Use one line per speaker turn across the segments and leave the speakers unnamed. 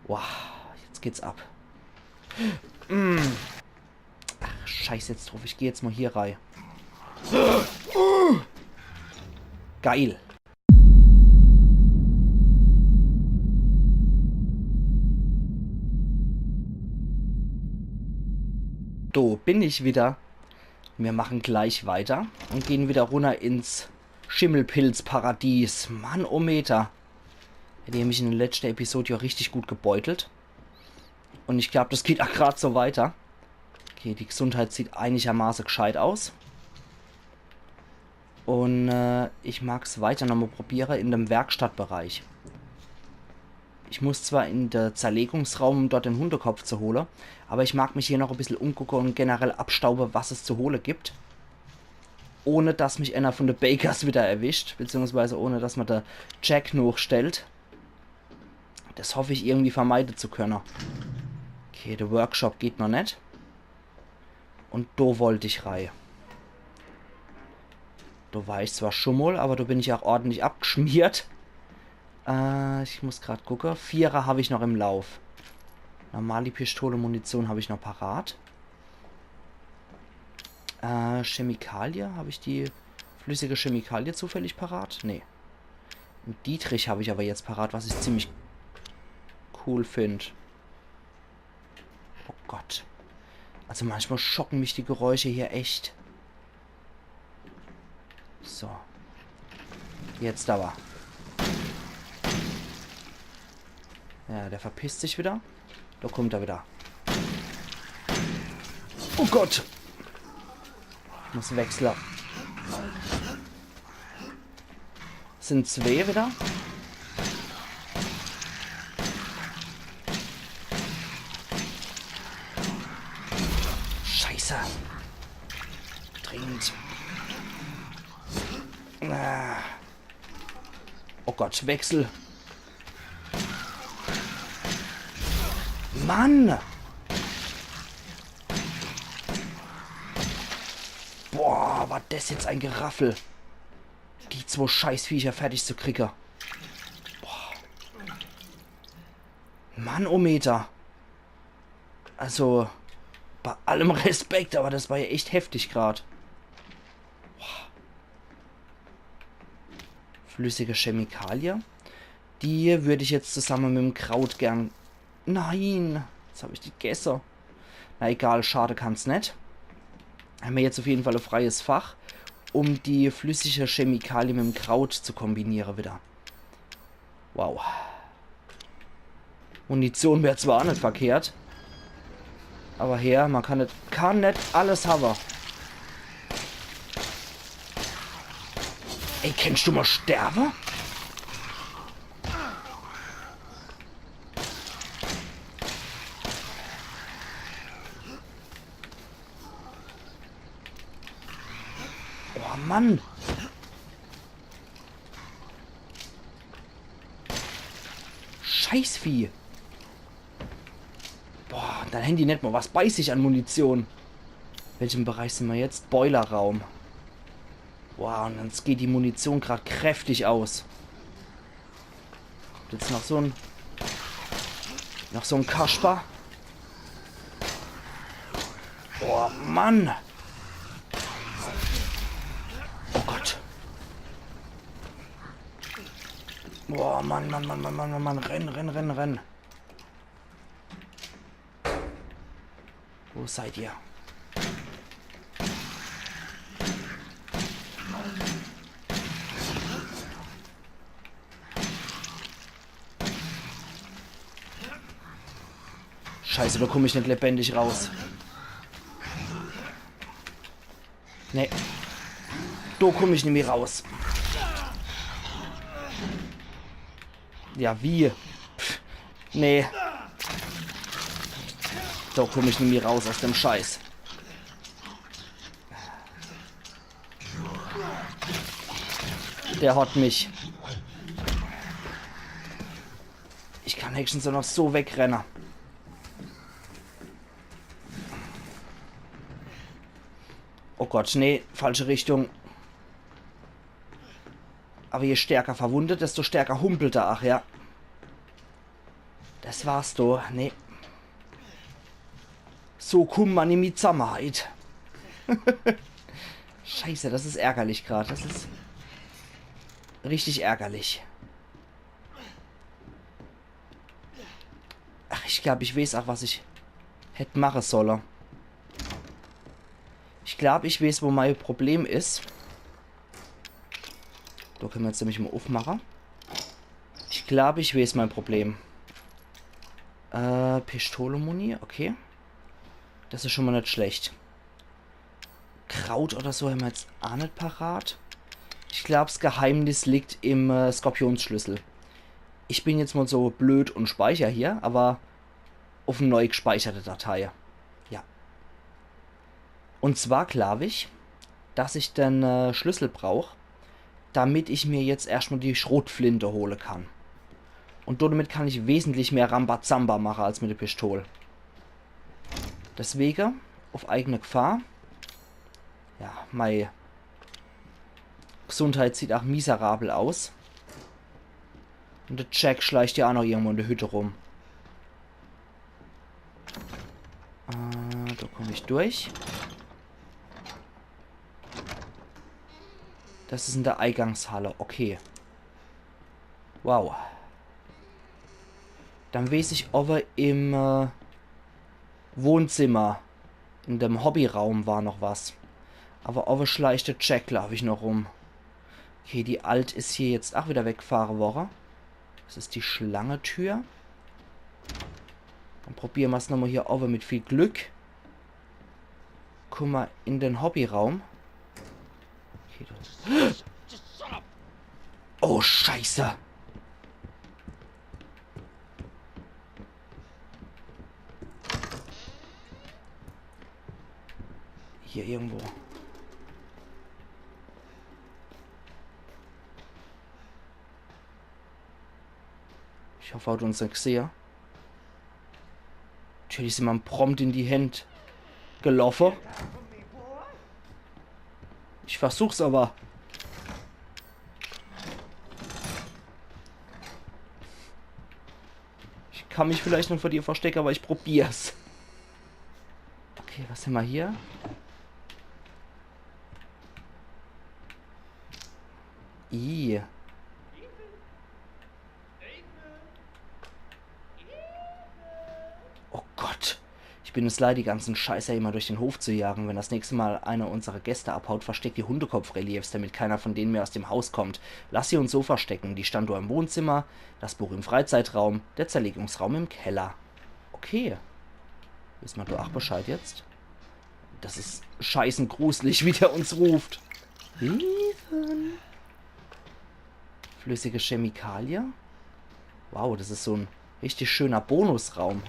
Wow, jetzt geht's ab. Ach, scheiße jetzt drauf. Ich gehe jetzt mal hier rein. Geil. So, bin ich wieder. Wir machen gleich weiter und gehen wieder runter ins Schimmelpilzparadies. Mann, oh Meter. Die haben mich in der letzten Episode ja richtig gut gebeutelt. Und ich glaube, das geht auch gerade so weiter. Okay, die Gesundheit sieht einigermaßen gescheit aus. Und ich mag es weiter nochmal probieren in dem Werkstattbereich. Ich muss zwar in den Zerlegungsraum, um dort den Hundekopf zu holen, aber ich mag mich hier noch ein bisschen umgucken und generell abstauben, was es zu holen gibt. Ohne dass mich einer von den Bakers wieder erwischt, beziehungsweise ohne dass man der Jack hochstellt. Das hoffe ich irgendwie vermeiden zu können. Okay, der Workshop geht noch nicht. Und da wollte ich rein. Da war ich zwar schon mal, aber da bin ich auch ordentlich abgeschmiert. Ich muss gerade gucken. 4er habe ich noch im Lauf. Normale Pistole, Munition habe ich noch parat. Chemikalie, habe ich die flüssige Chemikalie zufällig parat? Nee. Ein Dietrich habe ich aber jetzt parat, was ich ziemlich cool finde. Oh Gott. Also manchmal schocken mich die Geräusche hier echt. So. Jetzt aber. Ja, der verpisst sich wieder. Da kommt er wieder. Oh Gott. Ich muss wechseln. Sind 2 wieder. Scheiße. Dringend. Oh Gott, Wechsel. Mann! Boah, war das jetzt ein Geraffel. Die 2 Scheißviecher fertig zu kriegen. Boah. Mann, oh Meter. Also, bei allem Respekt, aber das war ja echt heftig gerade. Flüssige Chemikalie. Die würde ich jetzt zusammen mit dem Kraut gern... Nein, jetzt habe ich die gegessen. Na egal, schade kann's nicht. Haben wir jetzt auf jeden Fall ein freies Fach, um die flüssige Chemikalie mit dem Kraut zu kombinieren wieder. Wow. Munition wäre zwar auch nicht verkehrt, aber her, man kann nicht alles haben. Ey, kennst du mal sterben? Oh Mann. Scheißvieh. Boah, dein Handy nicht mal. Was beiß ich an Munition? Welchem Bereich sind wir jetzt? Boilerraum. Wow, und jetzt geht die Munition gerade kräftig aus. Jetzt noch so ein... Noch so ein Kasper. Oh, Mann. Oh Gott. Boah, Mann, Mann, Mann, Mann, Mann, Mann, Mann. Renn, renn, renn, renn. Wo seid ihr? Scheiße, da komme ich nicht lebendig raus. Nee. Da komme ich nicht mehr raus. Ja, wie? Pff, nee. Da komme ich nicht mehr raus aus dem Scheiß. Der hat mich. Ich kann höchstens noch so wegrennen. Oh Gott, nee, falsche Richtung. Aber je stärker verwundet, desto stärker humpelt er. Ach ja. Das war's doch. Nee. So kommt man in die Zusammenhalt. Scheiße, das ist ärgerlich gerade. Das ist richtig ärgerlich. Ach, ich glaube, ich weiß auch, was ich hätte machen sollen. Ich glaube, ich weiß, wo mein Problem ist. Da können wir jetzt nämlich mal aufmachen. Ich glaube, ich weiß mein Problem. Pistole-Muni, okay. Das ist schon mal nicht schlecht. Kraut oder so haben wir jetzt auch nicht parat. Ich glaube, das Geheimnis liegt im Skorpionsschlüssel. Ich bin jetzt mal so blöd und speichere hier, aber auf eine neu gespeicherte Datei. Ja. Und zwar glaube ich, dass ich den Schlüssel brauche, damit ich mir jetzt erstmal die Schrotflinte holen kann. Und damit kann ich wesentlich mehr Rambazamba machen als mit der Pistole. Deswegen, auf eigene Gefahr. Ja, meine Gesundheit sieht auch miserabel aus. Und der Jack schleicht ja auch noch irgendwo in der Hütte rum. Da komme ich durch. Das ist in der Eingangshalle. Okay. Wow. Dann weiß ich, ob er im Wohnzimmer, in dem Hobbyraum war noch was. Aber ob er schleicht der Jack, glaube ich, noch rum. Okay, die Alt ist hier jetzt auch wieder weggefahren worden. Das ist die Schlangetür. Dann probieren wir es nochmal hier oben mit viel Glück. Guck mal in den Hobbyraum. Okay, oh, Scheiße. Hier irgendwo. Ich hoffe, er hat uns nicht gesehen. Natürlich sind wir prompt in die Hände gelaufen. Ich versuch's aber. Ich kann mich vielleicht noch vor dir verstecken, aber ich probier's. Okay, was haben wir hier? Ih. Oh Gott. Ich bin es leid, die ganzen Scheiße immer durch den Hof zu jagen. Wenn das nächste Mal einer unserer Gäste abhaut, versteckt die Hundekopfreliefs, damit keiner von denen mehr aus dem Haus kommt. Lass sie uns so verstecken. Die Standuhr im Wohnzimmer, das Buch im Freizeitraum, der Zerlegungsraum im Keller. Okay. Wissen wir doch auch Bescheid jetzt? Das ist scheißen gruselig, wie der uns ruft. Ethan. Flüssige Chemikalie. Wow, das ist so ein richtig schöner Bonusraum.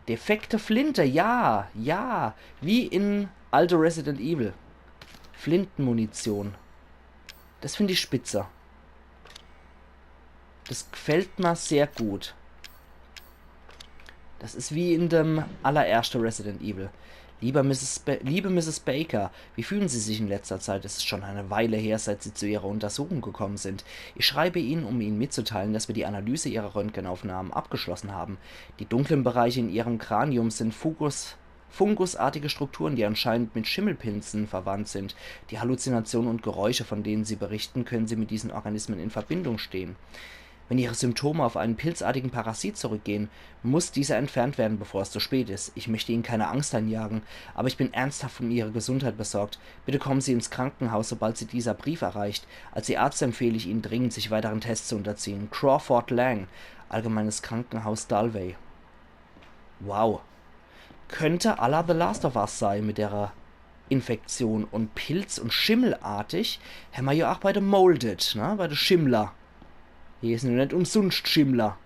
Defekte Flinte, ja, ja. Wie in alte Resident Evil. Flintenmunition. Das finde ich spitze. Das gefällt mir sehr gut. Das ist wie in dem allerersten Resident Evil. Liebe Mrs. Baker, wie fühlen Sie sich in letzter Zeit? Es ist schon eine Weile her, seit Sie zu Ihrer Untersuchung gekommen sind. Ich schreibe Ihnen, um Ihnen mitzuteilen, dass wir die Analyse Ihrer Röntgenaufnahmen abgeschlossen haben. Die dunklen Bereiche in Ihrem Kranium sind fungusartige Strukturen, die anscheinend mit Schimmelpilzen verwandt sind. Die Halluzinationen und Geräusche, von denen Sie berichten, können Sie mit diesen Organismen in Verbindung stehen. Wenn Ihre Symptome auf einen pilzartigen Parasit zurückgehen, muss dieser entfernt werden, bevor es zu spät ist. Ich möchte Ihnen keine Angst einjagen, aber ich bin ernsthaft um Ihre Gesundheit besorgt. Bitte kommen Sie ins Krankenhaus, sobald Sie dieser Brief erreicht. Als Ihr Arzt empfehle ich Ihnen dringend, sich weiteren Tests zu unterziehen. Crawford Lang, Allgemeines Krankenhaus Dalvey. Wow. Könnte à la The Last of Us sein mit der Infektion und Pilz- und Schimmelartig. Haben wir ja auch bei der Molded, ne? Bei der Schimmler. Hier ist nur nicht umsonst Schimmler.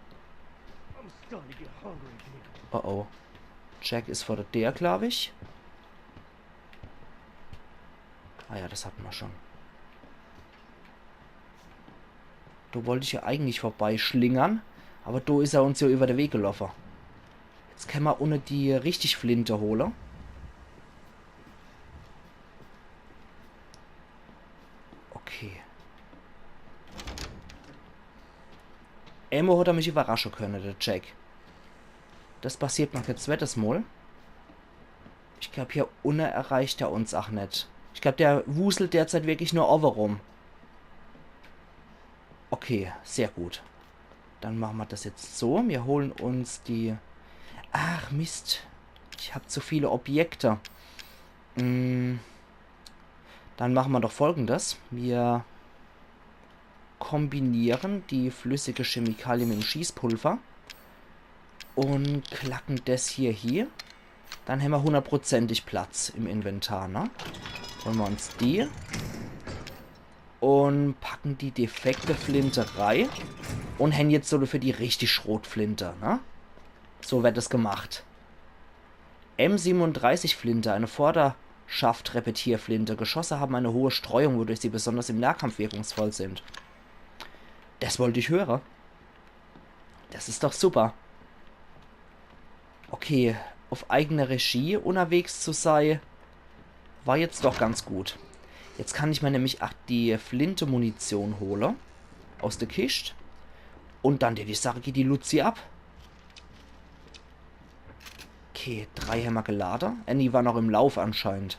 Oh oh. Jack ist vor der glaube ich. Ah ja, das hatten wir schon. Da wollte ich ja eigentlich vorbeischlingern. Aber da ist er uns ja über den Weg gelaufen. Jetzt können wir ohne die richtig Flinte holen. Okay. Emo hat er mich überraschen können, der Jack. Das passiert noch jetzt zweites Mal. Ich glaube, hier unten erreicht er uns auch nicht. Ich glaube, der wuselt derzeit wirklich nur overrum. Okay, sehr gut. Dann machen wir das jetzt so. Wir holen uns die... Ach, Mist. Ich habe zu viele Objekte. Dann machen wir doch Folgendes. Wir kombinieren die flüssige Chemikalie mit dem Schießpulver. Und klacken das hier. Dann haben wir 100%ig Platz im Inventar, ne? Holen wir uns die. Und packen die defekte Flinte rein. Und hängen jetzt so für die richtig Schrotflinte, ne? So wird es gemacht. M37 Flinte, eine Vorderschaft-Repetierflinte. Geschosse haben eine hohe Streuung, wodurch sie besonders im Nahkampf wirkungsvoll sind. Das wollte ich hören. Das ist doch super. Okay, auf eigene Regie unterwegs zu sein, war jetzt doch ganz gut. Jetzt kann ich mir nämlich auch die Flinte-Munition holen. Aus der Kiste. Und dann die Sache geht die Luzi ab. Okay, 3 haben wir geladen. Annie war noch im Lauf anscheinend.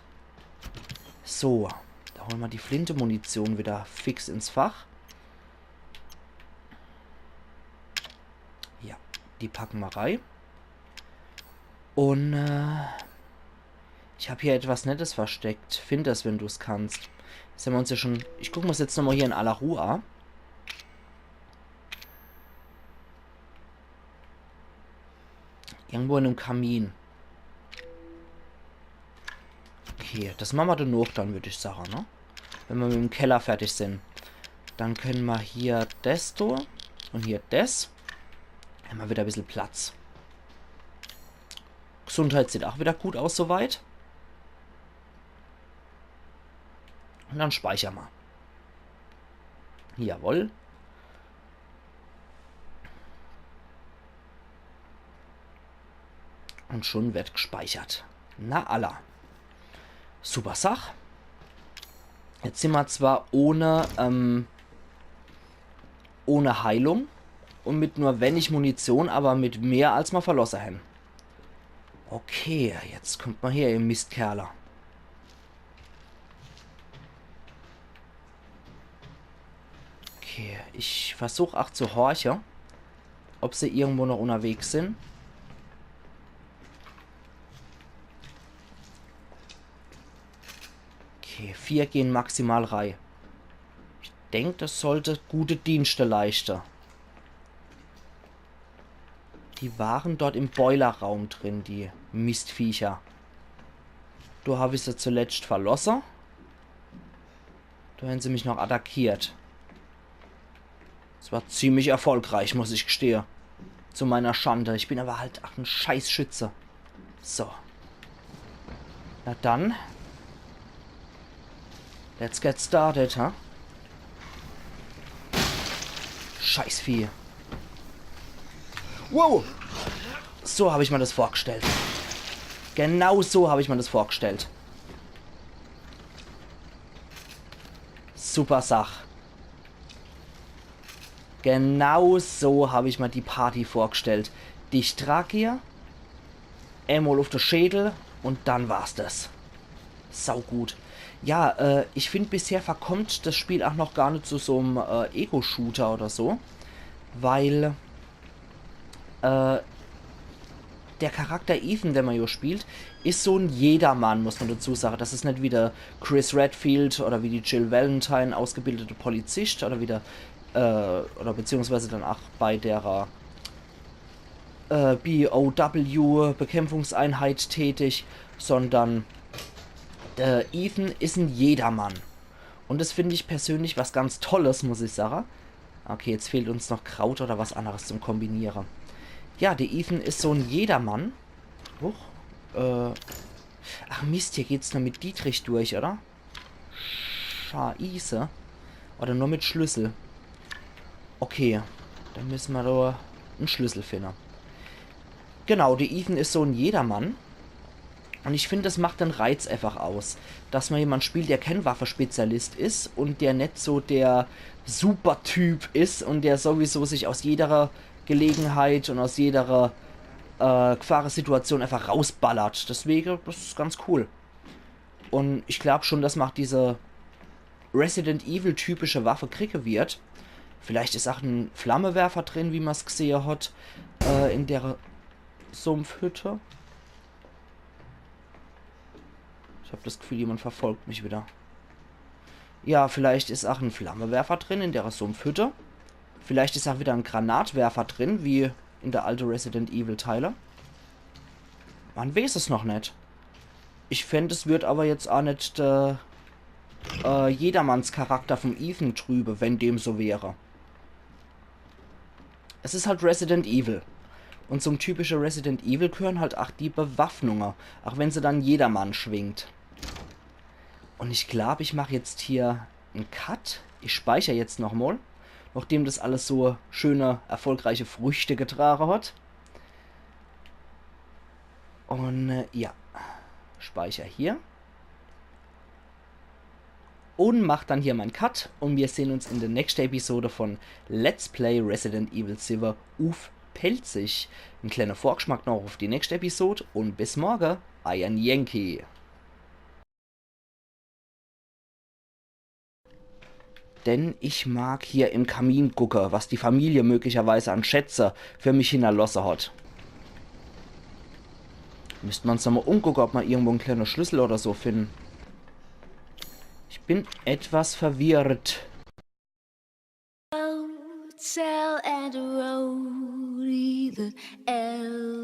So, da holen wir die Flinte-Munition wieder fix ins Fach. Ja, die packen wir rein. Und ich habe hier etwas Nettes versteckt. Find das, wenn du es kannst. Das haben wir uns ja schon... Ich gucke mir das jetzt nochmal hier in aller Ruhe an. Irgendwo in einem Kamin. Okay, das machen wir dann noch, dann würde ich sagen, ne? Wenn wir mit dem Keller fertig sind. Dann können wir hier das tun. Und hier das. Haben wir wieder ein bisschen Platz. Gesundheit sieht auch wieder gut aus soweit. Und dann speichern wir. Jawohl. Und schon wird gespeichert. Na alla. Super Sach. Jetzt sind wir zwar ohne Heilung und mit nur wenig Munition, aber mit mehr als wir verlassen haben. Okay, jetzt kommt mal her, ihr Mistkerler. Okay, ich versuche auch zu horchen, ob sie irgendwo noch unterwegs sind. Okay, 4 gehen maximal rein. Ich denke, das sollte gute Dienste leisten. Die waren dort im Boilerraum drin, die Mistviecher. Da habe ich sie zuletzt verlassen. Da haben sie mich noch attackiert. Das war ziemlich erfolgreich, muss ich gestehen. Zu meiner Schande. Ich bin aber halt auch ein Scheißschütze. So. Na dann. Let's get started, huh? Scheißvieh. Wow! So habe ich mir das vorgestellt. Genau so habe ich mir das vorgestellt. Super Sach. Genau so habe ich mir die Party vorgestellt. Dich trag hier, einmal auf den Schädel und dann war's das. Sau gut. Ja, ich finde, bisher verkommt das Spiel auch noch gar nicht zu so einem Ego-Shooter oder so. Weil der Charakter Ethan, der man hier spielt, ist so ein Jedermann, muss man dazu sagen. Das ist nicht wie der Chris Redfield oder wie die Jill Valentine ausgebildete Polizist oder wie der, oder beziehungsweise dann auch bei der BOW Bekämpfungseinheit tätig, sondern Ethan ist ein Jedermann. Und das finde ich persönlich was ganz Tolles, muss ich sagen. Okay, jetzt fehlt uns noch Kraut oder was anderes zum Kombinieren. Ja, der Ethan ist so ein Jedermann. Huch. Ach Mist, hier geht's nur mit Dietrich durch, oder? Scheiße. Oder nur mit Schlüssel. Okay. Dann müssen wir da einen Schlüssel finden. Genau, der Ethan ist so ein Jedermann. Und ich finde, das macht den Reiz einfach aus. Dass man jemanden spielt, der kein Waffenspezialist ist und der nicht so der Supertyp ist und der sowieso sich aus jeder Gelegenheit und aus jeder Gefahrensituation einfach rausballert. Deswegen, das ist ganz cool. Und ich glaube schon, dass man diese Resident Evil typische Waffe kriegen wird. Vielleicht ist auch ein Flammenwerfer drin, wie man es gesehen hat, in der Sumpfhütte. Ich habe das Gefühl, jemand verfolgt mich wieder. Ja, vielleicht ist auch ein Flammenwerfer drin in der Sumpfhütte. Vielleicht ist auch wieder ein Granatwerfer drin, wie in der alten Resident Evil Teile. Man weiß es noch nicht. Ich fände, es wird aber jetzt auch nicht jedermanns Charakter vom Ethan trübe, wenn dem so wäre. Es ist halt Resident Evil. Und zum typischen Resident Evil gehören halt auch die Bewaffnungen. Auch wenn sie dann jedermann schwingt. Und ich glaube, ich mache jetzt hier einen Cut. Ich speichere jetzt nochmal. Nachdem das alles so schöne, erfolgreiche Früchte getragen hat. Und ja. Speicher hier. Und mache dann hier meinen Cut. Und wir sehen uns in der nächsten Episode von Let's Play Resident Evil 7 auf Pelzig. Ein kleiner Vorgeschmack noch auf die nächste Episode. Und bis morgen. Iron Yankee. Denn ich mag hier im Kamin gucken, was die Familie möglicherweise an Schätze für mich hinterlassen hat. Müsste man uns nochmal umgucken, ob man irgendwo einen kleinen Schlüssel oder so finden. Ich bin etwas verwirrt. Tell and roll, everybody.